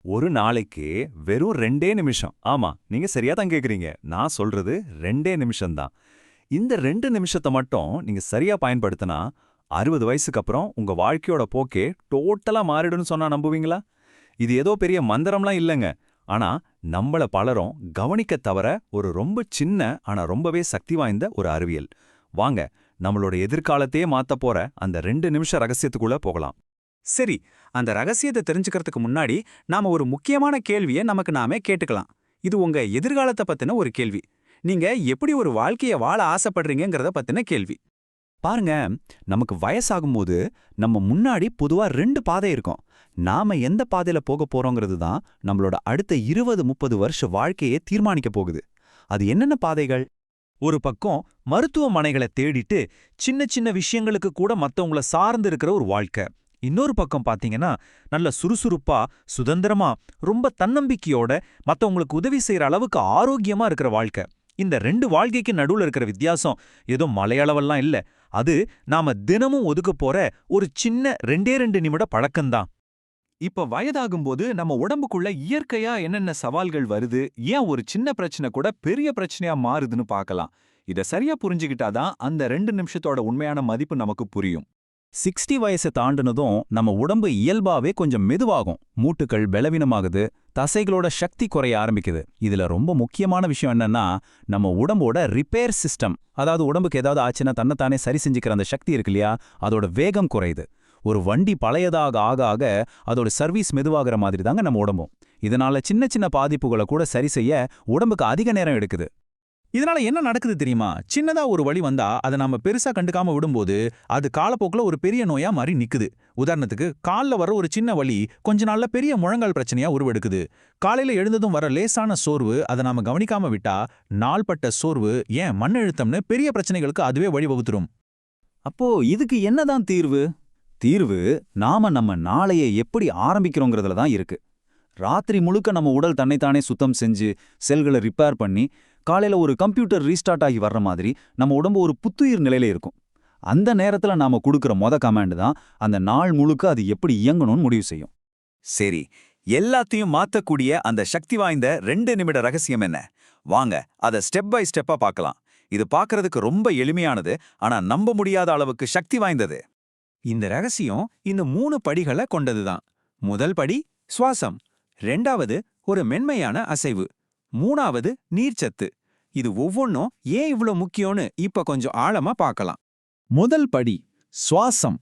ஒரு நாளைக்கு வெறும் 2 நிமிஷம். ஆமா, நீங்க சரியா தான் கேக்குறீங்க. நான் சொல்றது 2 நிமிஷம் தான். இந்த 2 நிமிஷத்த மட்டும் நீங்க சரியா பயன்படுத்தினா, 60 வயசுக்கு அப்புறம் உங்க வாழ்க்கையோட போக்கே டோட்டலா மாறிடும்னு சொன்னா நம்புவீங்களா? இது ஏதோ பெரிய மந்திரம்லாம் இல்லங்க. ஆனா, நம்மள பலரும் கவனிக்க தவற ஒரு ரொம்ப சின்ன ஆனா ரொம்பவே சக்தி வாய்ந்த ஒரு அறிவியல். வாங்க, நம்மளோட எதிர்காலத்தையே மாத்தப் போற அந்த 2 நிமிஷ ரகசியத்துக்குள்ள போகலாம். சரி, அந்த ரகசியத்தை தெரிஞ்சுக்கிறதுக்கு முன்னாடி நாம ஒரு முக்கியமான கேள்வியை நமக்கு நாமே கேட்டுக்கலாம். இது உங்க எதிர்காலத்தை பத்தின ஒரு கேள்வி. நீங்க எப்படி ஒரு வாழ்க்கைய வாழ ஆசைப்படுறீங்கங்கறத பத்தின கேள்வி. பாருங்க, நமக்கு வயசாகும்போது நம்ம முன்னாடி பொதுவா 2 பாதை இருக்கும். நாம எந்த பாதையில போக போறோங்கிறது தான் நம்மளோட அடுத்த 20-30 வருஷ வாழ்க்கையே தீர்மானிக்க போகுது. அது என்னென்ன பாதைகள்? ஒரு பக்கம் மருத்துவமனைகளை தேடிட்டு சின்ன சின்ன விஷயங்களுக்கு கூட மத்தவங்கள சார்ந்து இருக்கிற ஒரு வாழ்க்கை. இன்னொரு பக்கம் பாத்தீங்கன்னா நல்ல சுறுசுறுப்பா, சுதந்திரமா, ரொம்ப தன்னம்பிக்கையோட மத்தவங்களுக்கு உதவி செய்யற அளவுக்கு ஆரோக்கியமா இருக்கிற வாழ்க்கை. இந்த 2 வாழ்க்கைக்கு நடுவுல இருக்கிற வித்தியாசம் ஏதோ மலையளவெல்லாம் இல்ல. அது நாம தினமும் ஒதுக்க போற ஒரு சின்ன 2 நிமிட பழக்கம்தான். இப்ப வயதாகும்போது நம்ம உடம்புக்குள்ள இயற்கையா என்னென்ன சவால்கள் வருது, ஏன் ஒரு சின்ன பிரச்சனை கூட பெரிய பிரச்சனையா மாறுதுன்னு பார்க்கலாம். இத சரியா புரிஞ்சுக்கிட்டாதான் அந்த 2 நிமிஷத்தோட உண்மையான மதிப்பு நமக்கு புரியும். 60 வயசை தாண்டினதும் நம்ம உடம்பு இயல்பாவே கொஞ்சம் மெதுவாகும். மூட்டுக்கள் பலவீனமாகுது, தசைகளோட சக்தி குறைய ஆரம்பிக்குது. இதுல ரொம்ப முக்கியமான விஷயம் என்னன்னா, நம்ம உடம்போட ரிப்பேர் சிஸ்டம், அதாவது உடம்புக்கு ஏதாவது ஆச்சுன்னா தன்னைத்தானே சரி செஞ்சுக்கிற அந்த சக்தி இருக்கு இல்லையா, அதோட வேகம் குறையுது. ஒரு வண்டி பழையதாக ஆக ஆக அதோட சர்வீஸ் மெதுவாகிற மாதிரி தாங்க நம்ம உடம்பும். இதனால சின்ன சின்ன பாதிப்புகளை கூட சரி செய்ய உடம்புக்கு அதிக நேரம் எடுக்குது. இதனால என்ன நடக்குது தெரியுமா? சின்னதா ஒரு வலி வந்தா அதை நாம பெருசா கண்டுக்காம விடும்போது அது காலப்போக்குல ஒரு பெரிய நோயா மாறி நிக்குது. உதாரணத்துக்கு, கால்ல வர ஒரு சின்ன வலி கொஞ்ச நாள்ல பெரிய முழங்கால் பிரச்சனையா உருவெடுக்குது. காலையில எழுந்ததும் வர லேசான சோர்வு அதை நாம கவனிக்காம விட்டா நாள்பட்ட சோர்வு, ஏன் மன அழுத்தம்னு பெரிய பிரச்சனைகளுக்கு அதுவே வழிவகுத்துரும். அப்போ இதுக்கு என்னதான் தீர்வு? தீர்வு நாம நம்ம நாளைய எப்படி ஆரம்பிக்கிறோங்கிறதுல தான் இருக்கு. ராத்திரி முழுக்க நம்ம உடல் தன்னைத்தானே சுத்தம் செஞ்சு செல்களை ரிப்பேர் பண்ணி காலையில ஒரு கம்ப்யூட்டர் ரீஸ்டார்ட் ஆகி வர்ற மாதிரி நம்ம உடம்பு ஒரு புத்துயிர் நிலையில இருக்கும். அந்த நேரத்துல நாம கொடுக்கிற கமாண்ட் தான் அந்த நாள் முழுக்க அது எப்படி இயங்கணும்னு முடிவு செய்யும். சரி, எல்லாத்தையும் மாத்தக்கூடிய அந்த சக்தி வாய்ந்த 2 நிமிட ரகசியம் என்ன? வாங்க, அதை ஸ்டெப் பை ஸ்டெப்பா பார்க்கலாம். இது பார்க்கறதுக்கு ரொம்ப எளிமையானது, ஆனா நம்ப முடியாத அளவுக்கு சக்தி வாய்ந்தது. இந்த ரகசியம் இந்த 3 படிகளை கொண்டதுதான். முதல் படி சுவாசம், 2வது ஒரு மென்மையான அசைவு, 3வது நீர்ச்சத்து. இது ஒவ்வொன்றும் ஏன் இவ்ளோ முக்கியம்னு இப்ப கொஞ்சம் ஆழமா பார்க்கலாம். முதல் படி சுவாசம்.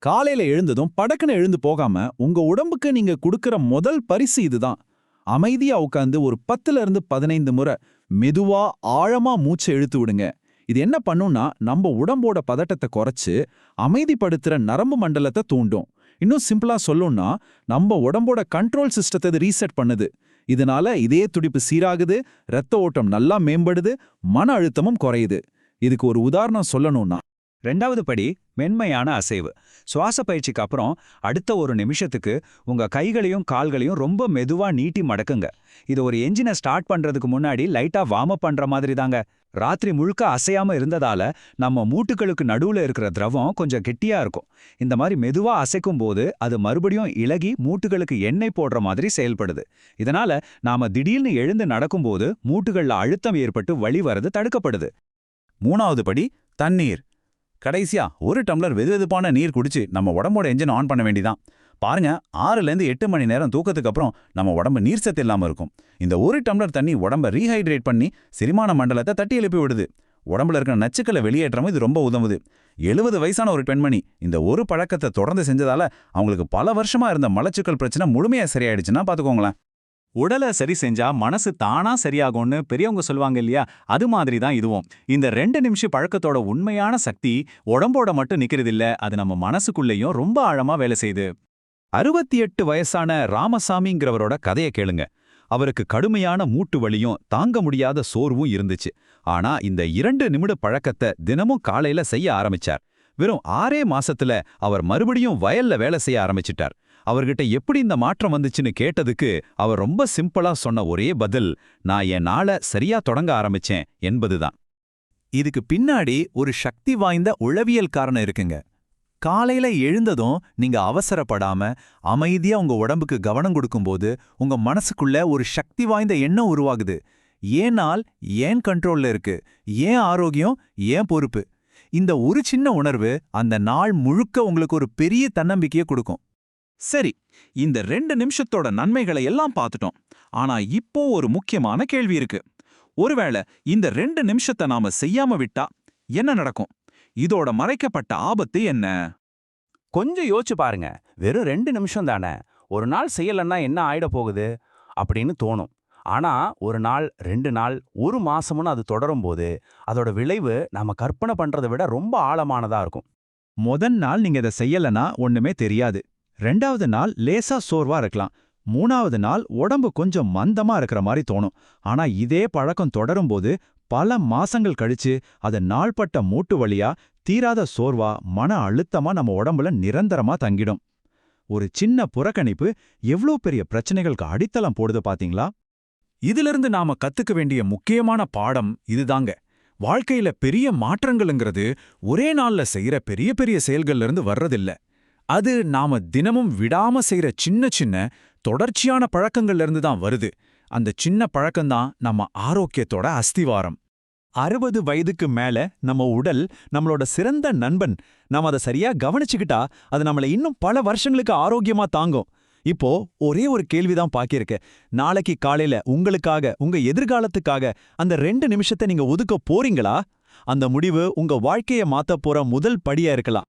காலையில எழுந்ததும் படக்குன்னு எழுந்து போகாம உங்க உடம்புக்கு நீங்க கொடுக்கிற முதல் பரிசு இதுதான். அமைதியா உட்காந்து ஒரு 10-15 முறை மெதுவா ஆழமா மூச்சை இழுத்து விடுங்க. இது என்ன பண்ணும்னா, நம்ம உடம்போட பதட்டத்தை குறைச்சு அமைதிப்படுத்துற நரம்பு மண்டலத்தை தூண்டும். இன்னும் சிம்பிளா சொல்லணும்னா, நம்ம உடம்போட கண்ட்ரோல் சிஸ்டத்தை ரீசெட் பண்ணுது. இதனால இதய துடிப்பு சீராகுது, ரத்த ஓட்டம் நல்லா மேம்படுது, மன அழுத்தமும் குறையுது. இதுக்கு ஒரு உதாரணம் சொல்லணும்னா, 2வது படி மென்மையான அசைவு. சுவாச பயிற்சிக்கு அப்புறம் அடுத்த ஒரு நிமிஷத்துக்கு உங்க கைகளையும் கால்களையும் ரொம்ப மெதுவா நீட்டி மடக்குங்க. இது ஒரு என்ஜினை ஸ்டார்ட் பண்றதுக்கு முன்னாடி லைட்டா வார்ம் அப் பண்ற மாதிரி தாங்க. ராத்திரி முழுக்க அசையாம இருந்ததால நம்ம மூட்டுகளுக்கு நடுவுல இருக்கிற திரவம் கொஞ்சம் கெட்டியா இருக்கும். இந்த மாதிரி மெதுவா அசைக்கும் போது அது மறுபடியும் இளகி மூட்டுகளுக்கு எண்ணெய் போடுற மாதிரி செயல்படுது. இதனால நாம திடீர்னு எழுந்து நடக்கும்போது மூட்டுகள்ல அழுத்தம் ஏற்பட்டு வலி வரது தடுக்கப்படுது. 3வது படி தண்ணீர். கடைசியா ஒரு டம்ளர் வெதுவெதுப்பான நீர் குடிச்சு நம்ம உடம்போட என்ஜின் ஆன் பண்ண வேண்டிதான். பாருங்க, 6-8 மணி நேரம் தூக்கத்துக்கு அப்புறம் நம்ம உடம்பு நீர்ச்சத்து இல்லாம இருக்கும். இந்த ஒரு டம்ளர் தண்ணி உடம்ப ரீஹைட்ரேட் பண்ணி செரிமான மண்டலத்தை தட்டி எழுப்பி விடுது. உடம்புல இருக்கிற நச்சுக்களை வெளியேற்றமும் இது ரொம்ப உதவுது. 70 வயசான ஒரு பெண்மணி இந்த ஒரு பழக்கத்தை தொடர்ந்து செஞ்சதால அவங்களுக்கு பல வருஷமா இருந்த மலச்சிக்கல் பிரச்சனை முழுமையா சரியாயிடுச்சுன்னா பாத்துக்கோங்களேன். உடலை சரி செஞ்சா மனசு தானா சரியாகும்னு பெரியவங்க சொல்லுவாங்க இல்லையா, அது மாதிரி தான் இதுவும். இந்த 2 நிமிஷ பழக்கத்தோட உண்மையான சக்தி உடம்போட மட்டும் நிக்கிறதில்ல, அது நம்ம மனசுக்குள்ளேயும் ரொம்ப ஆழமா வேலை செய்யுது. 68 வயசான ராமசாமிங்கிறவரோட கதையை கேளுங்க. அவருக்கு கடுமையான மூட்டு வலியும் தாங்க முடியாத சோர்வும் இருந்துச்சு. ஆனா இந்த 2 நிமிட பழக்கத்தை தினமும் காலையில செய்ய ஆரம்பிச்சார். வெறும் 6 மாசத்துல அவர் மறுபடியும் வயல்ல வேலை செய்ய ஆரம்பிச்சிட்டார். அவர்கிட்ட எப்படி இந்த மாற்றம் வந்துச்சுன்னு கேட்டதுக்கு அவர் ரொம்ப சிம்பிளா சொன்ன ஒரே பதில், நான் என் நாளை சரியா தொடங்க ஆரம்பிச்சேன் என்பதுதான். இதுக்கு பின்னாடி ஒரு சக்தி வாய்ந்த உளவியல் காரணம் இருக்குங்க. காலையில எழுந்ததும் நீங்க அவசரப்படாம அமைதியா உங்க உடம்புக்கு கவனம் கொடுக்கும்போது உங்க மனசுக்குள்ள ஒரு சக்தி வாய்ந்த எண்ணம் உருவாகுது. ஏன் நாள் ஏன் கண்ட்ரோல்ல இருக்கு, ஏன் ஆரோக்கியம் ஏன் பொறுப்பு. இந்த ஒரு சின்ன உணர்வு அந்த நாள் முழுக்க உங்களுக்கு ஒரு பெரிய தன்னம்பிக்கையை கொடுக்கும். சரி, இந்த 2 நிமிஷத்தோட நன்மைகளை எல்லாம் பார்த்துட்டோம். ஆனா இப்போ ஒரு முக்கியமான கேள்வி இருக்கு. ஒருவேளை இந்த 2 நிமிஷத்தை நாம செய்யாம விட்டா என்ன நடக்கும்? இதோட மறைக்கப்பட்ட ஆபத்து என்ன? கொஞ்சம் யோசிச்சு பாருங்க. வெறும் 2 நிமிஷம் தானே, ஒரு நாள் செய்யலன்னா என்ன ஆயிட போகுது அப்படின்னு தோணும். ஆனா ஒரு நாள், 2 நாள், 1 மாசம்னு அது தொடரும்போது அதோட விளைவு நாம கற்பனை பண்றதை விட ரொம்ப ஆழமானதா இருக்கும். முதல் நாள் நீங்க இதை செய்யலனா ஒண்ணுமே தெரியாது. 2வது நாள் லேசா சோர்வா இருக்கலாம். 3வது நாள் உடம்பு கொஞ்சம் மந்தமா இருக்கிற மாதிரி தோணும். ஆனா இதே பழக்கம் தொடரும்போது பல மாசங்கள் கழிச்சு அது நாள்பட்ட மூட்டு வலியா, தீராத சோர்வா, மன அழுத்தமா நம்ம உடம்புல நிரந்தரமா தங்கிடும். ஒரு சின்ன புறக்கணிப்பு எவ்ளோ பெரிய பிரச்சனைகளுக்கு அடித்தளம் போடுது பாத்தீங்களா? இதிலிருந்து நாம கத்துக்க வேண்டிய முக்கியமான பாடம் இதுதாங்க. வாழ்க்கையில பெரிய மாற்றங்களுங்கிறது ஒரே நாள்ல செய்யற பெரிய பெரிய செயல்கள்ல இருந்து வர்றதில்ல. அது நாம தினமும் விடாம செய்யற சின்ன சின்ன தொடர்ச்சியான பழக்கங்கள்ல இருந்து தான் வருது. அந்த சின்ன பழக்கம்தான் நம்ம ஆரோக்கியத்தோட அஸ்திவாரம். 60 வயதுக்கு மேல நம்ம உடல் நம்மளோட சிறந்த நண்பன். நாம அதை சரியா கவனிச்சுக்கிட்டா அது நம்மள இன்னும் பல வருஷங்களுக்கு ஆரோக்கியமா தாங்கும். இப்போ ஒரே ஒரு கேள்விதான் பாக்கியிருக்கேன். நாளைக்கு காலையில உங்களுக்காக, உங்க எதிர்காலத்துக்காக அந்த 2 நிமிஷத்தை நீங்க ஒதுக்க போறீங்களா? அந்த முடிவு உங்க வாழ்க்கைய மாத்தப் போற முதல் படியா இருக்கலாம்.